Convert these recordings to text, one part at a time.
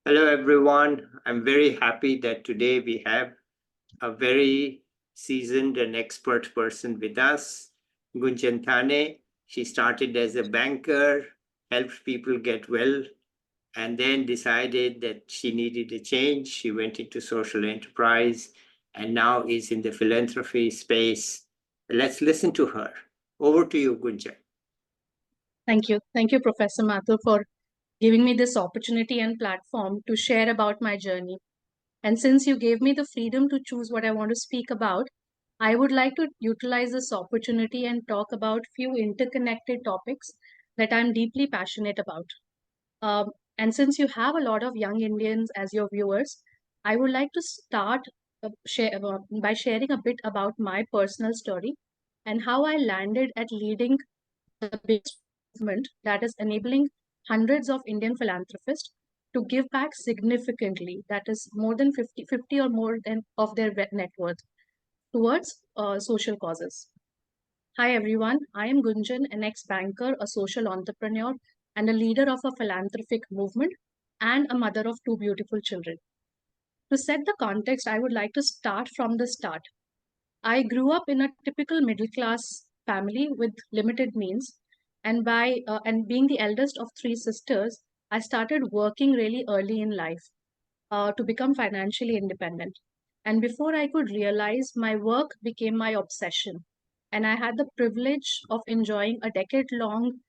Hello, everyone. I'm very happy that today we have a very seasoned and expert person with us, Gunjan Thaney. She started as a banker, helped people get well, and then decided that she needed a change. She went into social enterprise and now is in the philanthropy space. Let's listen to her. Over to you, Gunjan. Thank you. Thank you, Professor Mathur, for giving me this opportunity and platform to share about my journey. And since you gave me the freedom to choose what I want to speak about, I would like to utilize this opportunity and talk about few interconnected topics that I'm deeply passionate about. And since you have a lot of young Indians as your viewers, I would like to start by sharing a bit about my personal story and how I landed at leading the biggest movement that is enabling hundreds of Indian philanthropists to give back significantly, that is more than 50 or more than of their net worth towards social causes. Hi everyone, I am Gunjan, an ex-banker, a social entrepreneur, and a leader of a philanthropic movement and a mother of two beautiful children. To set the context, I would like to start from the start. I grew up in a typical middle class family with limited means, and being the eldest of three sisters, I started working really early in life to become financially independent. And before I could realize, my work became my obsession, and I had the privilege of enjoying a decade-long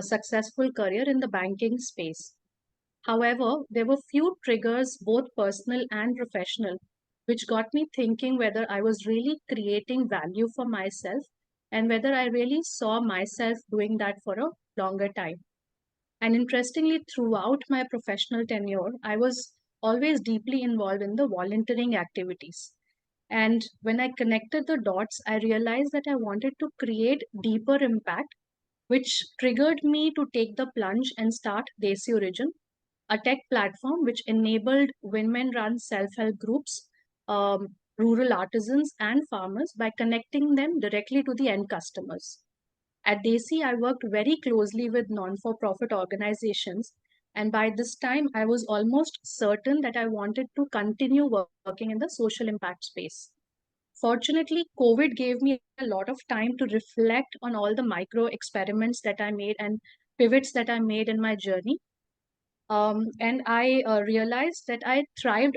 successful career in the banking space. However, there were few triggers, both personal and professional, which got me thinking whether I was really creating value for myself and whether I really saw myself doing that for a longer time. And interestingly, throughout my professional tenure, I was always deeply involved in the volunteering activities. And when I connected the dots, I realized that I wanted to create deeper impact, which triggered me to take the plunge and start Desi Origin, a tech platform which enabled women run self help groups, rural artisans, and farmers by connecting them directly to the end customers. At Desi, I worked very closely with non for profit organizations, and by this time, I was almost certain that I wanted to continue working in the social impact space. Fortunately, COVID gave me a lot of time to reflect on all the micro experiments that I made and pivots that I made in my journey, and I realized that I thrived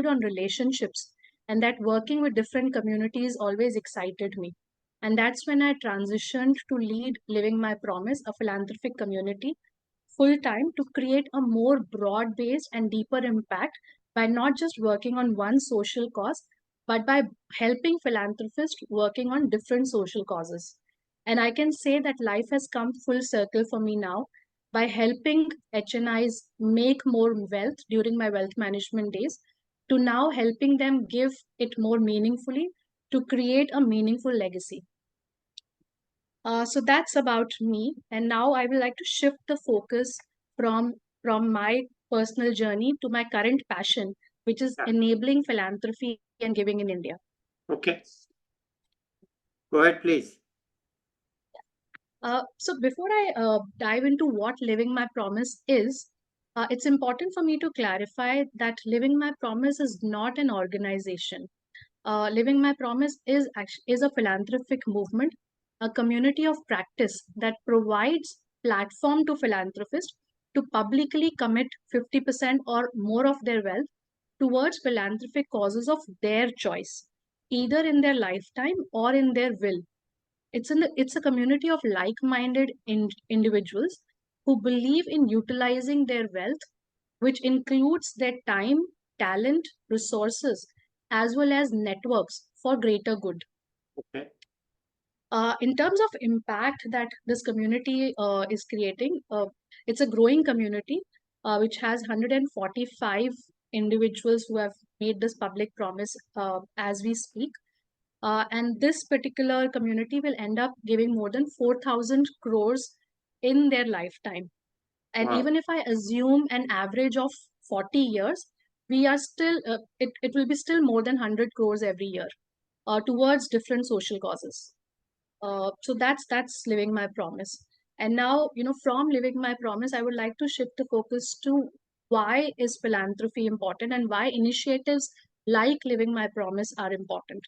on relationships, and that working with different communities always excited me. And that's when I transitioned to lead Living My Promise, a philanthropic community, full time to create a more broad based and deeper impact by not just working on one social cause, but by helping philanthropists working on different social causes. And I can say that life has come full circle for me now by helping HNIs make more wealth during my wealth management days to now helping them give it more meaningfully to create a meaningful legacy. So that's about me. And now I would like to shift the focus from, from my personal journey to my current passion, which is enabling philanthropy and giving in India. Okay. Go ahead, please. So before I dive into what Living My Promise is, it's important for me to clarify that Living My Promise is not an organization. Living My Promise is a philanthropic movement, a community of practice that provides platform to philanthropists to publicly commit 50% or more of their wealth towards philanthropic causes of their choice, either in their lifetime or in their will. It's a community of like-minded individuals who believe in utilizing their wealth, which includes their time, talent, resources, as well as networks for greater good. Okay. In terms of impact that this community is creating, it's a growing community which has 145 individuals who have made this public promise as we speak. And this particular community will end up giving more than 4,000 crores in their lifetime. And Wow. even if I assume an average of 40 years, we are still, it will be still more than 100 crores every year towards different social causes. So that's Living My Promise. And now, from living my promise, I would like to shift the focus to why is philanthropy important and why initiatives like living my promise are important.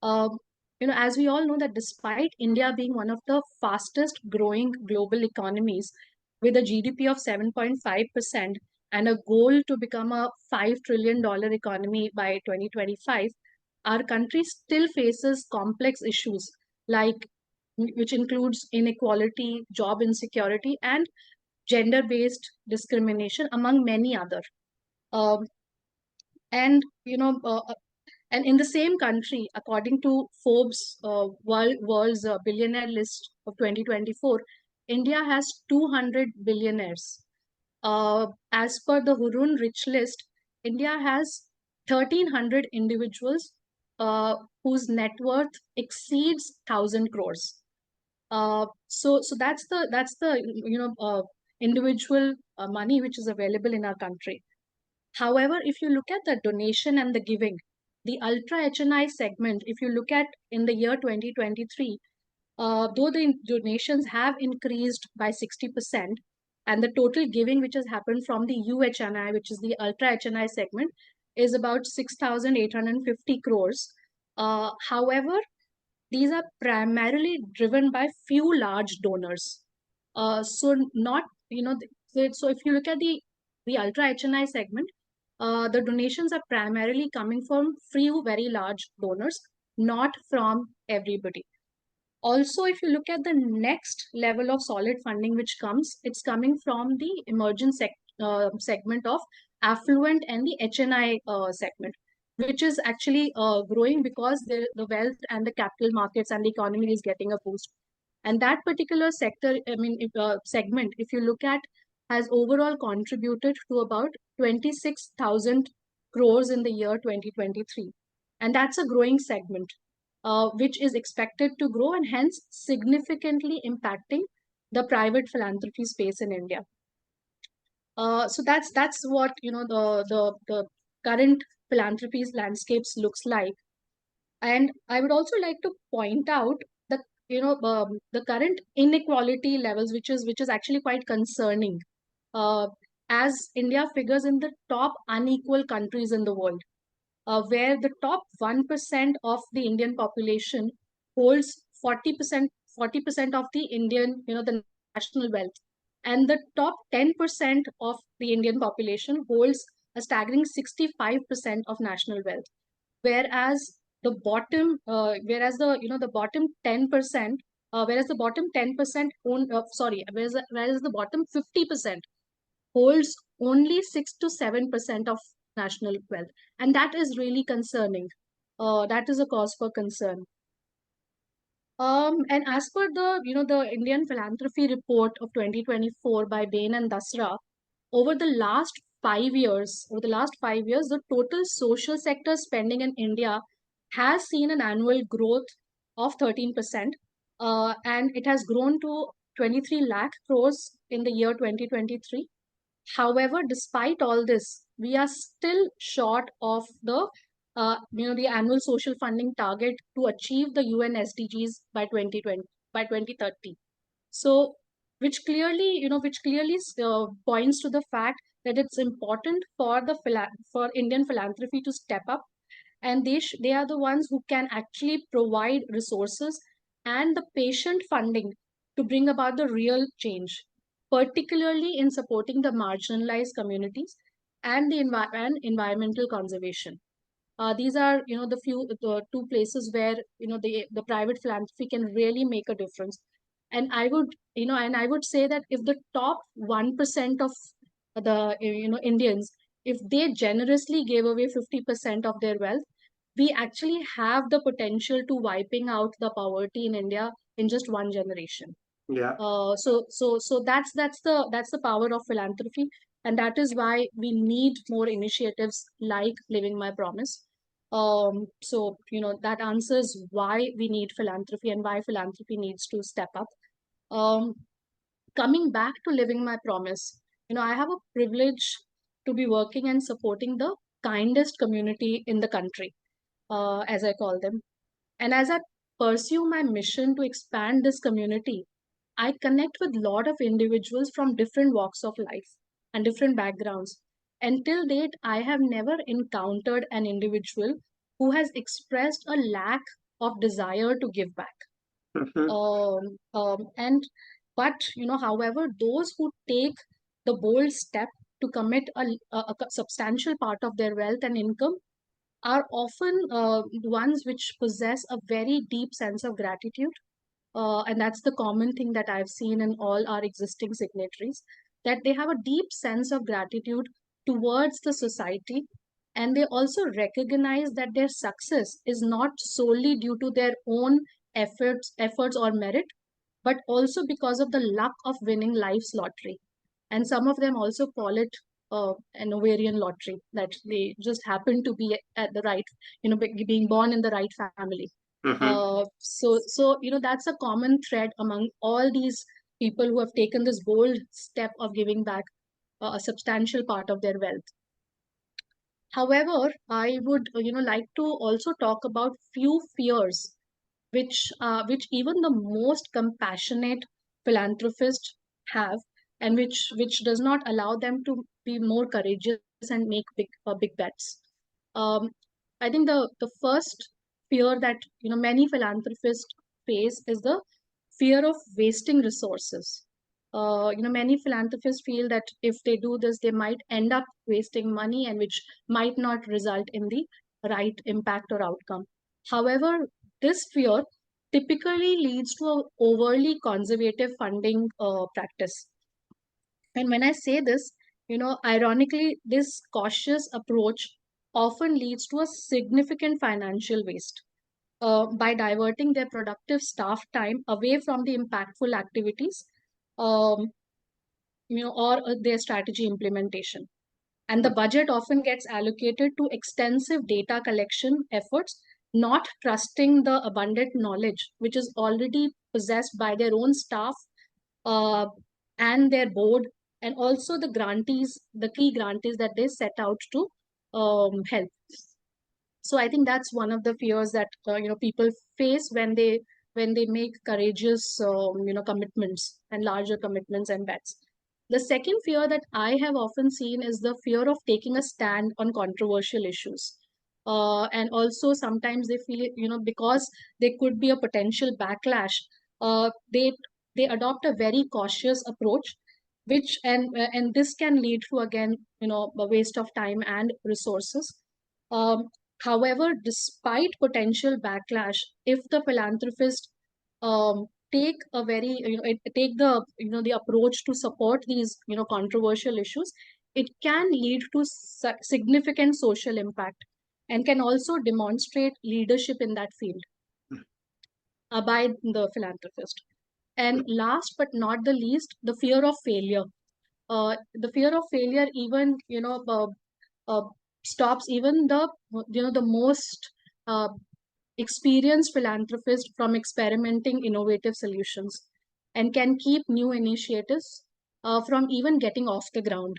Um, as we all know that despite India being one of the fastest growing global economies with a GDP of 7.5% and a goal to become a $5 trillion economy by 2025, our country still faces complex issues like which includes inequality, job insecurity, and gender-based discrimination, among many other. Um, and and in the same country, according to Forbes world's billionaire list of 2024, India has 200 billionaires. As per the Hurun Rich List, India has 1,300 individuals whose net worth exceeds 1,000 crores. So that's the individual money which is available in our country. However, if you look at the donation and the giving, the ultra HNI segment, if you look at in the year 2023, though the donations have increased by 60%, and the total giving which has happened from the UHNI, which is the ultra HNI segment, is about 6,850 crores. However, these are primarily driven by few large donors. So not, so if you look at the ultra HNI segment, the donations are primarily coming from few very large donors, not from everybody. Also, if you look at the next level of solid funding which comes, it's coming from the emergent segment of affluent and the HNI segment, which is actually growing because the wealth and the capital markets and the economy is getting a boost. And that particular sector, segment, if you look at, has overall contributed to about 26,000 crores in the year 2023. And that's a growing segment, which is expected to grow and hence significantly impacting the private philanthropy space in India. So that's what the current philanthropy's landscapes looks like. And I would also like to point out the the current inequality levels, which is actually quite concerning, uh, as India figures in the top unequal countries in the world, where the top 1% of the Indian population holds 40% of the Indian, the national wealth. And the top 10% of the Indian population holds a staggering 65% of national wealth. Whereas whereas the bottom 10%, whereas the bottom 10% whereas the bottom 50% holds only 6 to 7% of national wealth. And that is really concerning. That is a cause for concern. And as per the Indian Philanthropy Report of 2024 by Bain and Dasra, over the last 5 years, the total social sector spending in India has seen an annual growth of 13%, and it has grown to 23 lakh crores in the year 2023. However, despite all this, we are still short of the annual social funding target to achieve the UN SDGs by 2020 by 2030. So, which clearly points to the fact that it's important for for Indian philanthropy to step up, and they are the ones who can actually provide resources and the patient funding to bring about the real change, particularly in supporting the marginalized communities and and environmental conservation. These are the two places where the private philanthropy can really make a difference. And I would say that if the top 1% of the Indians, if they generously gave away 50% of their wealth, we actually have the potential to wiping out the poverty in India in just one generation. Yeah. So that's the power of philanthropy, and that is why we need more initiatives like Living My Promise. So that answers why we need philanthropy and why philanthropy needs to step up. Um, Coming back to Living My Promise, I have a privilege to be working and supporting the kindest community in the country, as I call them. And as I pursue my mission to expand this community, I connect with a lot of individuals from different walks of life and different backgrounds. Until date, I have never encountered an individual who has expressed a lack of desire to give back. Mhm. And but however, those who take the bold step to commit a substantial part of their wealth and income are often ones which possess a very deep sense of gratitude, and that's the common thing that I've seen in all our existing signatories, that they have a deep sense of gratitude towards the society, and they also recognize that their success is not solely due to their own efforts or merit, but also because of the luck of winning life's lottery. And some of them also call it an ovarian lottery, that they just happen to be at the right, being born in the right family. Mhm. So that's a common thread among all these people who have taken this bold step of giving back a substantial part of their wealth. However, I would like to also talk about few fears which even the most compassionate philanthropists have, and which does not allow them to be more courageous and make big bets. um, I think the first fear that many philanthropists face is the fear of wasting resources. Many philanthropists feel that if they do this, they might end up wasting money, and which might not result in the right impact or outcome. However, this fear typically leads to a overly conservative funding practice. And when I say this, ironically, this cautious approach often leads to a significant financial waste by diverting their productive staff time away from the impactful activities, um, or their strategy implementation. And the budget often gets allocated to extensive data collection efforts, not trusting the abundant knowledge which is already possessed by their own staff, uh, and their board, and also the grantees, the key grantees that they set out to help. So I think that's one of the fears that people face when they make courageous commitments and larger commitments and bets. The second fear that I have often seen is the fear of taking a stand on controversial issues, and also sometimes they feel, because there could be a potential backlash, they adopt a very cautious approach, which and this can lead to, again, a waste of time and resources. um, However, despite potential backlash, if the philanthropist take a very take the the approach to support these controversial issues, it can lead to significant social impact, and can also demonstrate leadership in that field by the philanthropist. And last but not the least, the fear of failure. The fear of failure even uh, stops even the most uh, experienced philanthropist from experimenting innovative solutions, and can keep new initiatives from even getting off the ground.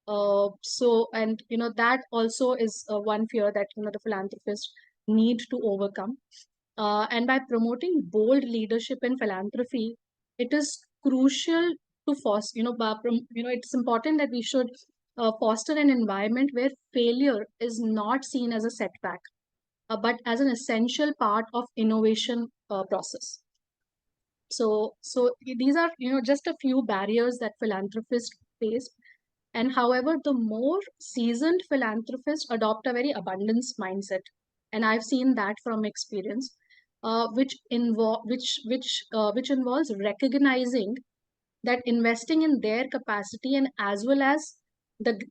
And that also is one fear that the philanthropists need to overcome. And by promoting bold leadership in philanthropy, it is crucial to foster, it's important that we should foster an environment where failure is not seen as a setback, but as an essential part of innovation process. So these are just a few barriers that philanthropists face. And however, the more seasoned philanthropists adopt a very abundance mindset, and I've seen that from experience, which involves recognizing that investing in their capacity and as well as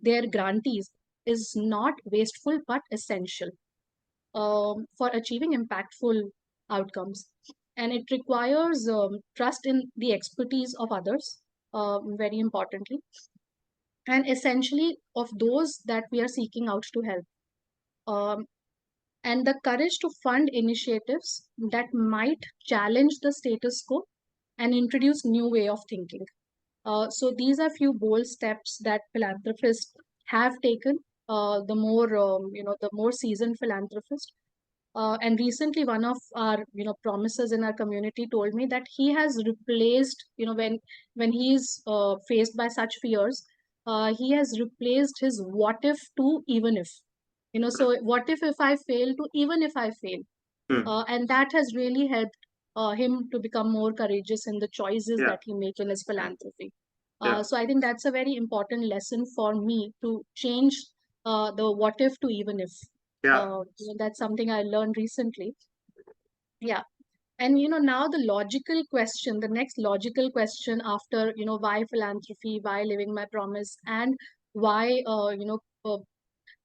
their grantees is not wasteful but essential for achieving impactful outcomes. And it requires trust in the expertise of others, very importantly, and essentially of those that we are seeking out to help. Um, and the courage to fund initiatives that might challenge the status quo and introduce new way of thinking. So these are few bold steps that philanthropists have taken. The more the more seasoned philanthropist. And recently, one of our promises in our community told me that he has replaced, when he's faced by such fears, he has replaced his what if to even if. So what if I fail to even if I fail, Hmm. and that has really helped him to become more courageous in the choices Yeah. that he make in his philanthropy. Yeah. So I think that's a very important lesson for me to change the what if to even if. Yeah. That's something I learned recently. Yeah. And now the next logical question after why philanthropy, why living my promise, and why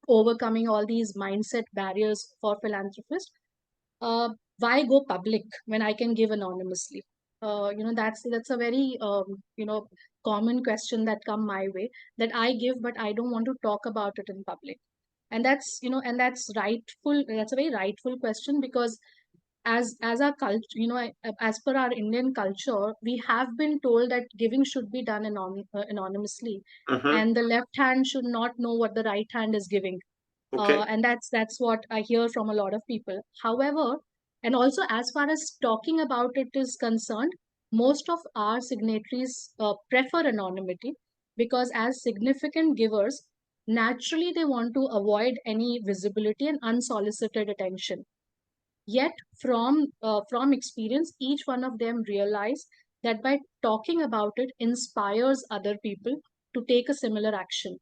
overcoming all these mindset barriers for philanthropists. Why go public when I can give anonymously? That's a very common question that come my way, that I give, but I don't want to talk about it in public. And that's rightful. That's a very rightful question, because as our culture, as per our Indian culture, we have been told that giving should be done anonymously, Mm-hmm. and the left hand should not know what the right hand is giving. Okay. And that's what I hear from a lot of people. However, and also as far as talking about it is concerned, most of our signatories prefer anonymity, because as significant givers, naturally they want to avoid any visibility and unsolicited attention. Yet, from experience, each one of them realize that by talking about it inspires other people to take a similar action,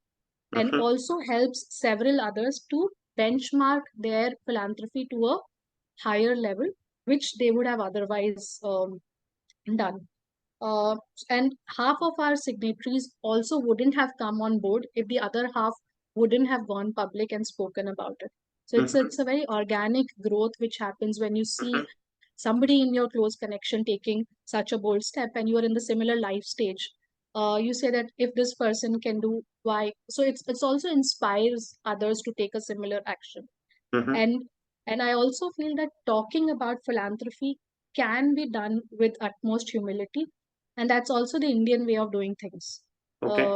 and Mm-hmm. also helps several others to benchmark their philanthropy to a higher level, which they would have otherwise done. Uh, and half of our signatories also wouldn't have come on board if the other half wouldn't have gone public and spoken about it. So Mm-hmm. it's a very organic growth which happens when you see Mm-hmm. somebody in your close connection taking such a bold step, and you are in the similar life stage. You say that if this person can do, why? So it's also inspires others to take a similar action. Mm-hmm. And and I also feel that talking about philanthropy can be done with utmost humility, and that's also the Indian way of doing things. Okay.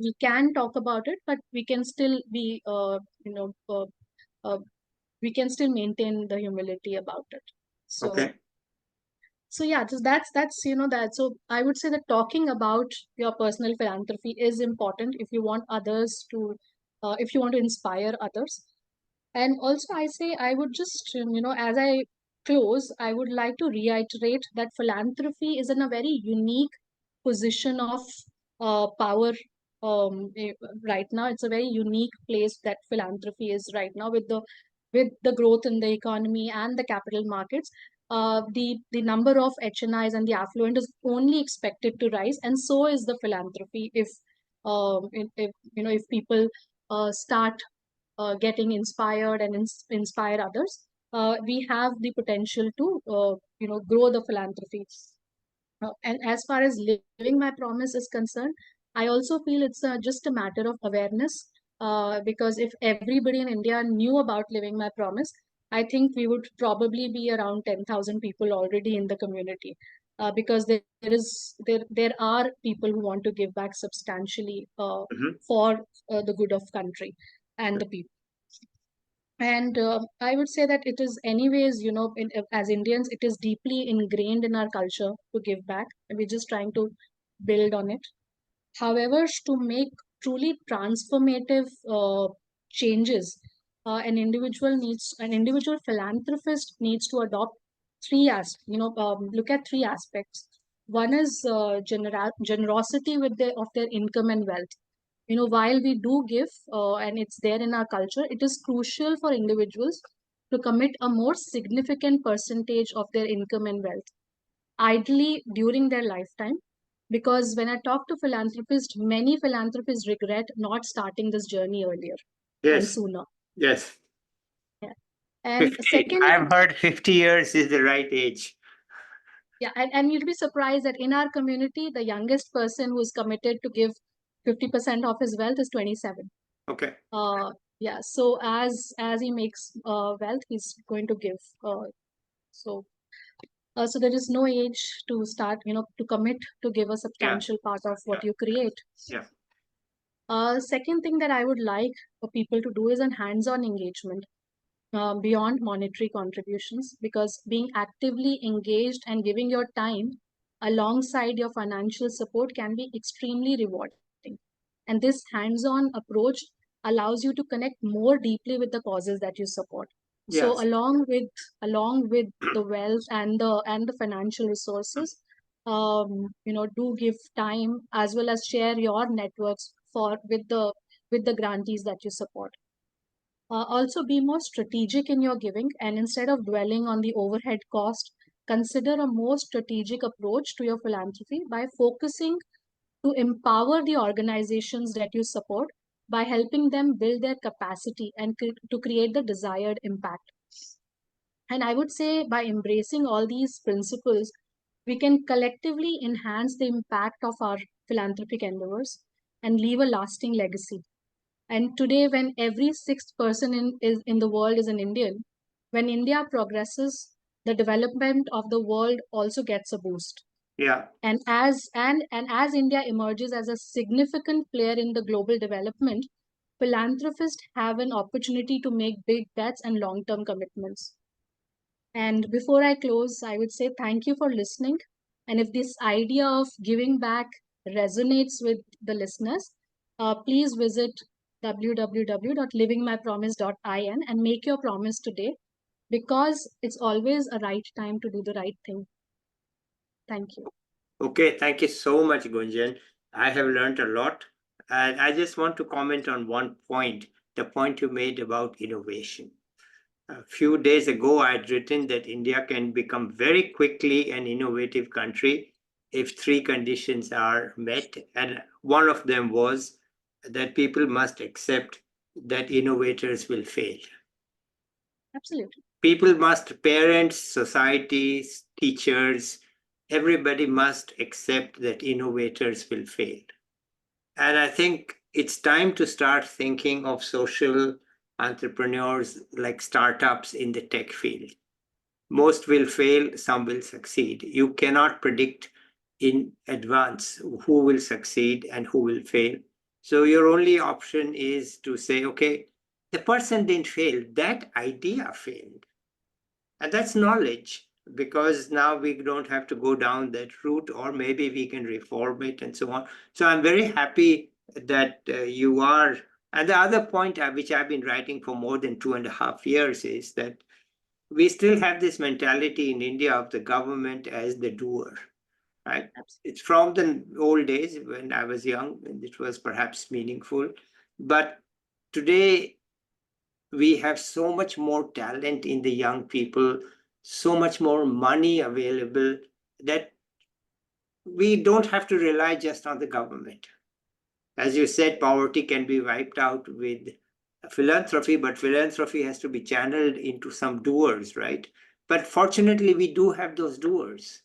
We can talk about it, but we can still be you know uh, we can still maintain the humility about it. So Okay. yeah, just that's that. So I would say that talking about your personal philanthropy is important if you want others to if you want to inspire others. And also, I say, I would just, as I close, I would like to reiterate that philanthropy is in a very unique position of power right now. It's a very unique place that philanthropy is right now, with the growth in the economy and the capital markets. The number of HNIs and the affluent is only expected to rise, and so is the philanthropy if people start getting inspired and inspire others. We have the potential to grow the philanthropy. And as far as living my promise is concerned, I also feel it's just a matter of awareness. Because if everybody in India knew about living my promise, I think we would probably be around 10,000 people already in the community. Because there are people who want to give back substantially Mm-hmm. for the good of country and the people. And I would say that it is, anyways, as Indians, it is deeply ingrained in our culture to give back, and we're just trying to build on it. However, to make truly transformative changes, an individual philanthropist needs to adopt look at three aspects. One is generosity of their income and wealth. While we do give, and it's there in our culture, it is crucial for individuals to commit a more significant percentage of their income and wealth, ideally during their lifetime. Because when I talk to philanthropists, many philanthropists regret not starting this journey earlier and Yes. sooner. Yes. Yeah. And 50. second, I've heard 50 years is the right age. yeah, and you'll be surprised that in our community, the youngest person who is committed to give 50% of his wealth is 27. Okay. Uh, yeah, so as he makes wealth, he's going to give. So so there is no age to start, to commit to give a Yeah. substantial part of what Yeah. you create. Yeah. Second thing that I would like for people to do is an hands-on engagement. beyond monetary contributions, because being actively engaged and giving your time alongside your financial support can be extremely rewarding. And this hands-on approach allows you to connect more deeply with the causes that you support. So Yes. along with the wealth and the financial resources, do give time as well as share your networks for with the grantees that you support. Also, be more strategic in your giving, and instead of dwelling on the overhead cost, consider a more strategic approach to your philanthropy by focusing to empower the organizations that you support by helping them build their capacity and to create the desired impact. And I would say by embracing all these principles, we can collectively enhance the impact of our philanthropic endeavors and leave a lasting legacy. And today, when every sixth person in the world is an Indian, when India progresses, the development of the world also gets a boost. Yeah. And as India emerges as a significant player in the global development, philanthropists have an opportunity to make big bets and long-term commitments. And before I close, I would say thank you for listening. And if this idea of giving back resonates with the listeners, please visit www.livingmypromise.in and make your promise today, because it's always a right time to do the right thing. Thank you. Okay, thank you so much, Gunjan. I have learned a lot. And I just want to comment on one point, the point you made about innovation. A few days ago, I had written that India can become very quickly an innovative country if three conditions are met. And one of them was that people must accept that innovators will fail. Absolutely. People must, parents, societies, teachers, everybody must accept that innovators will fail. And I think it's time to start thinking of social entrepreneurs like startups in the tech field. Most will fail, some will succeed. You cannot predict in advance who will succeed and who will fail. So your only option is to say, okay, the person didn't fail, that idea failed. And that's knowledge, because now we don't have to go down that route, or maybe we can reform it and so on. So I'm very happy that you are. And the other point which I've been writing for more than 2.5 years is that we still have this mentality in India of the government as the doer, right? It's from the old days when I was young, and it was perhaps meaningful. But today, we have so much more talent in the young people, so much more money available, that we don't have to rely just on the government. As you said, poverty can be wiped out with philanthropy, but philanthropy has to be channeled into some doers, right? But fortunately, we do have those doers.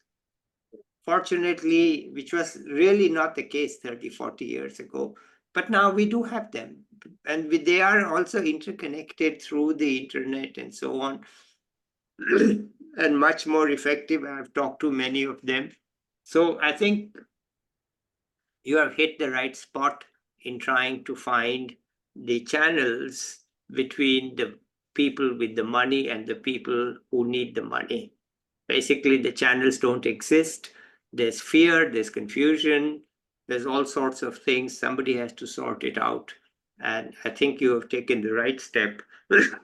Fortunately, which was really not the case 30, 40 years ago. But now we do have them. And they are also interconnected through the internet and so on, and much more effective. I've talked to many of them. So I think you have hit the right spot in trying to find the channels between the people with the money and the people who need the money. Basically, the channels don't exist. There's fear, there's confusion, there's all sorts of things. Somebody has to sort it out. And I think you have taken the right step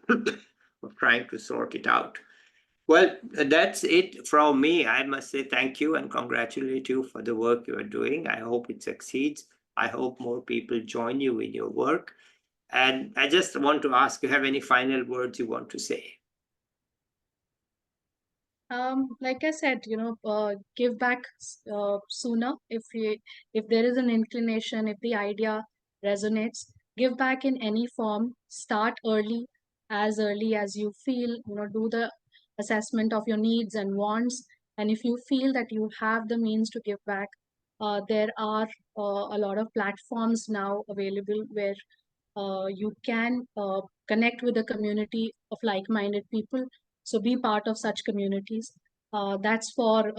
of trying to sort it out. Well, that's it from me. I must say thank you and congratulate you for the work you are doing. I hope it succeeds. I hope more people join you in your work. And I just want to ask, you have any final words you want to say? Like I said, give back sooner if there is an inclination, if the idea resonates, give back in any form. Start early as you feel. Do the assessment of your needs and wants, and if you feel that you have the means to give back, there are a lot of platforms now available where you can connect with a community of like-minded people. So be part of such communities. That's for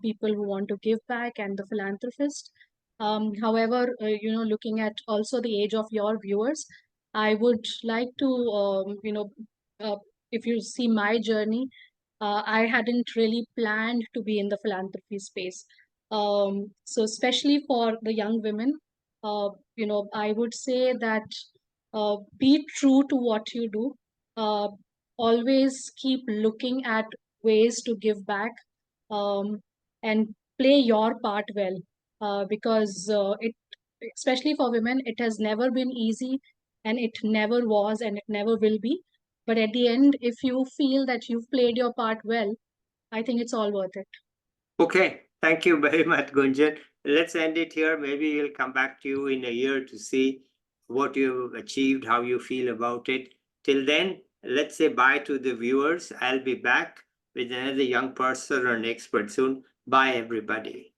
people who want to give back and the philanthropist. However, looking at also the age of your viewers, I would like to if you see my journey, I hadn't really planned to be in the philanthropy space. So especially for the young women, I would say that be true to what you do. Uh, Always keep looking at ways to give back, and play your part well. Because especially for women, it has never been easy, and it never was, and it never will be. But at the end, if you feel that you've played your part well, I think it's all worth it. Okay, thank you very much, Gunjan. Let's end it here. Maybe we'll come back to you in a year to see what you've achieved, how you feel about it. Till then, let's say bye to the viewers. I'll be back with another young person or an expert soon. Bye, everybody.